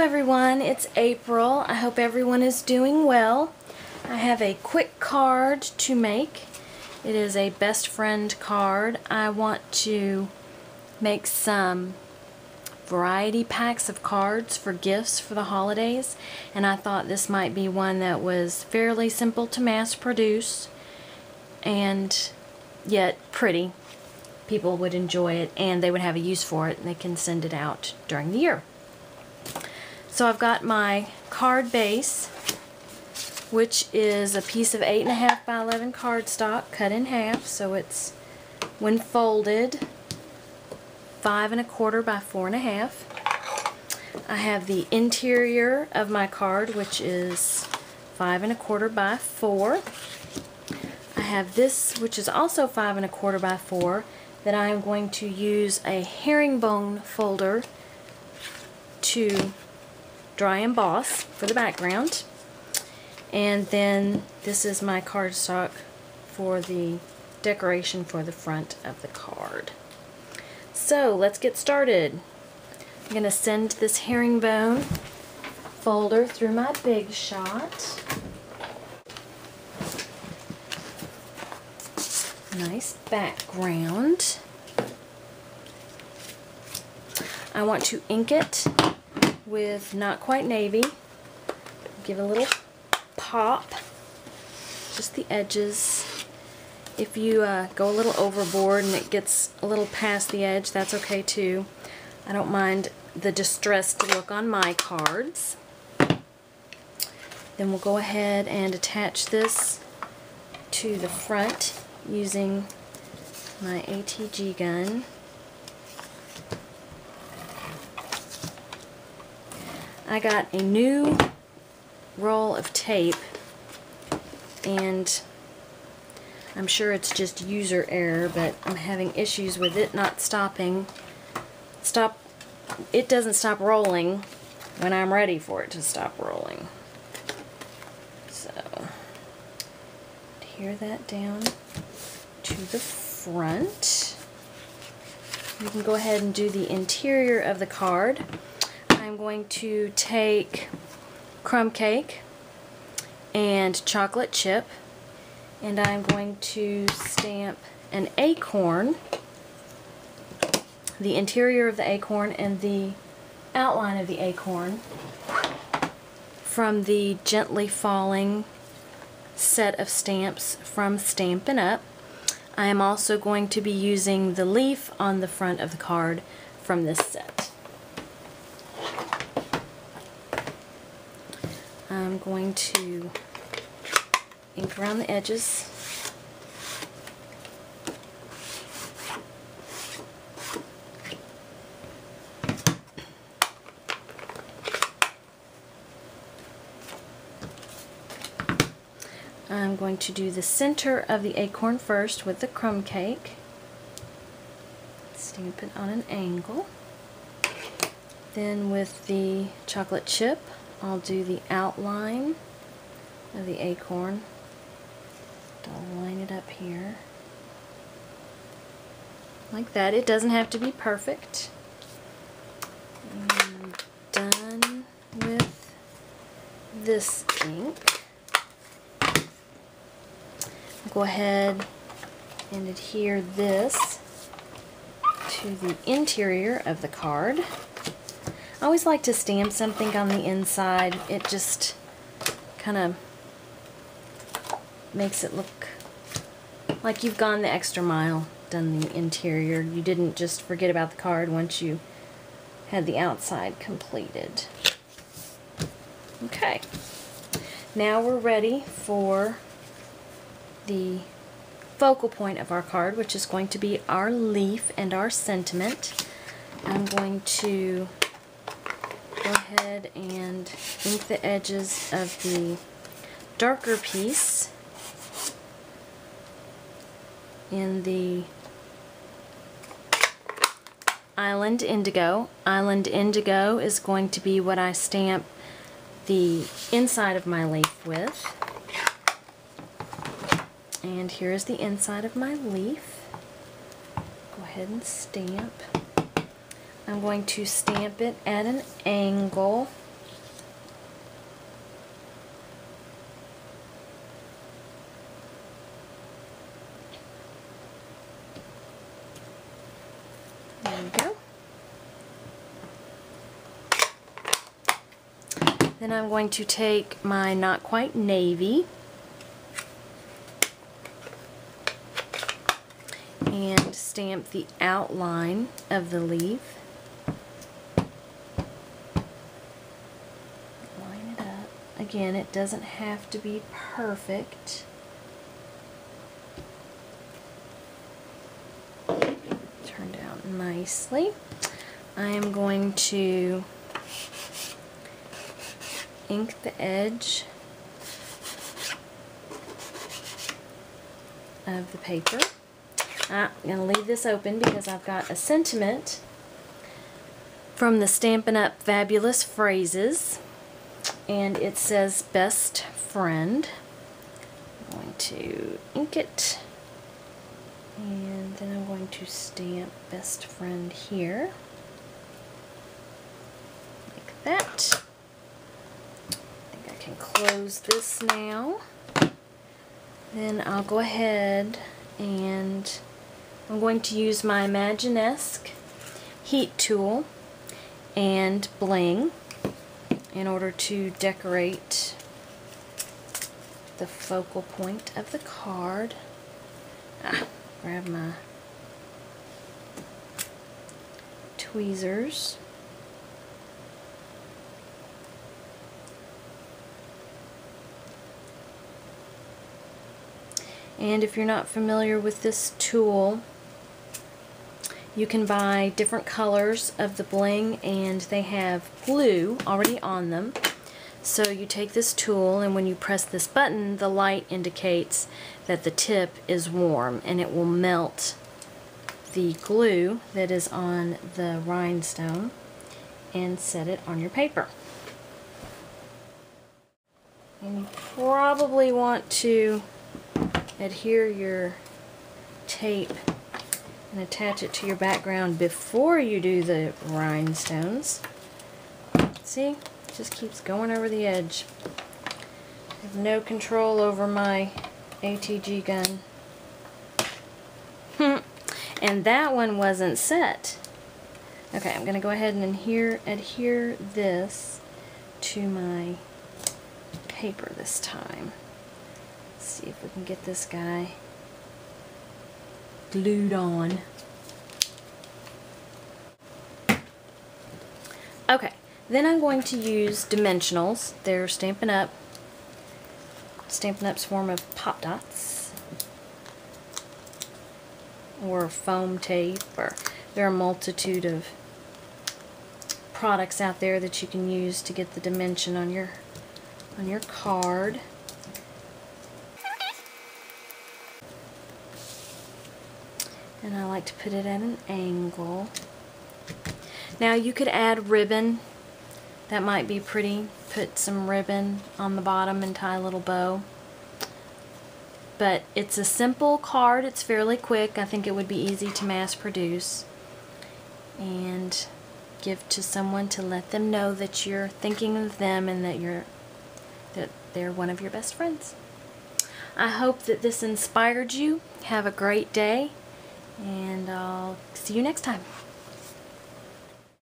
everyone, it's April. I hope everyone is doing well. I have a quick card to make. It is a best friend card. I want to make some variety packs of cards for gifts for the holidays, and I thought this might be one that was fairly simple to mass produce and yet pretty. People would enjoy it and they would have a use for it, and they can send it out during the year. So I've got my card base, which is a piece of 8.5 by 11 cardstock cut in half, so it's, when folded, 5 1/4 by 4 1/2. I have the interior of my card, which is 5 1/4 by 4. I have this, which is also 5 1/4 by 4, that I am going to use a herringbone folder to dry emboss for the background. And then this is my cardstock for the decoration for the front of the card. So let's get started. I'm going to send this herringbone folder through my Big Shot. Nice background. I want to ink it with Not Quite Navy. Give it a little pop, just the edges. If you go a little overboard and it gets a little past the edge, that's okay too. I don't mind the distressed look on my cards. Then we'll go ahead and attach this to the front using my ATG gun. I got a new roll of tape, and I'm sure it's just user error, but I'm having issues with it not stopping. It doesn't stop rolling when I'm ready for it to stop rolling. So, adhere that down to the front. You can go ahead and do the interior of the card. I'm going to take crumb cake and chocolate chip, and I'm going to stamp an acorn, the interior of the acorn and the outline of the acorn, from the Gently Falling set of stamps from Stampin' Up. I am also going to be using the leaf on the front of the card from this set. I'm going to ink around the edges. I'm going to do the center of the acorn first with the crumb cake. Stamp it on an angle. Then with the chocolate chip, I'll do the outline of the acorn. I'll line it up here. Like that. It doesn't have to be perfect. I'm done with this ink. Go ahead and adhere this to the interior of the card. I always like to stamp something on the inside. It just kind of makes it look like you've gone the extra mile, done the interior. You didn't just forget about the card once you had the outside completed. Okay, now we're ready for the focal point of our card, which is going to be our leaf and our sentiment. I'm going to go ahead and ink the edges of the darker piece in the Island Indigo. Island Indigo is going to be what I stamp the inside of my leaf with. And here is the inside of my leaf. Go ahead and stamp. I'm going to stamp it at an angle Then I'm going to take my Not Quite Navy and stamp the outline of the leaf. Line it up. Again, it doesn't have to be perfect. Turned out nicely. I am going to ink the edge of the paper. I'm going to leave this open because I've got a sentiment from the Stampin' Up! Fabulous Phrases, and it says best friend. I'm going to ink it, and then I'm going to stamp best friend here, like that. I can close this now. Then I'll go ahead and I'm going to use my Imaginesque heat tool and bling in order to decorate the focal point of the card. Grab my tweezers. And if you're not familiar with this tool, you can buy different colors of the bling, and they have glue already on them. So you take this tool, and when you press this button, the light indicates that the tip is warm, and it will melt the glue that is on the rhinestone and set it on your paper. And you probably want to adhere your tape and attach it to your background before you do the rhinestones. See? It just keeps going over the edge. I have no control over my ATG gun. And that one wasn't set. Okay, I'm going to go ahead and adhere this to my paper this time. See if we can get this guy glued on. Okay, then I'm going to use dimensionals. They're Stampin' Up's form of pop dots or foam tape, or there are a multitude of products out there that you can use to get the dimension on your card. And I like to put it at an angle. Now you could add ribbon. That might be pretty. Put some ribbon on the bottom and tie a little bow. But it's a simple card. It's fairly quick. I think it would be easy to mass produce and give to someone to let them know that you're thinking of them and that they're one of your best friends. I hope that this inspired you. Have a great day, and I'll see you next time.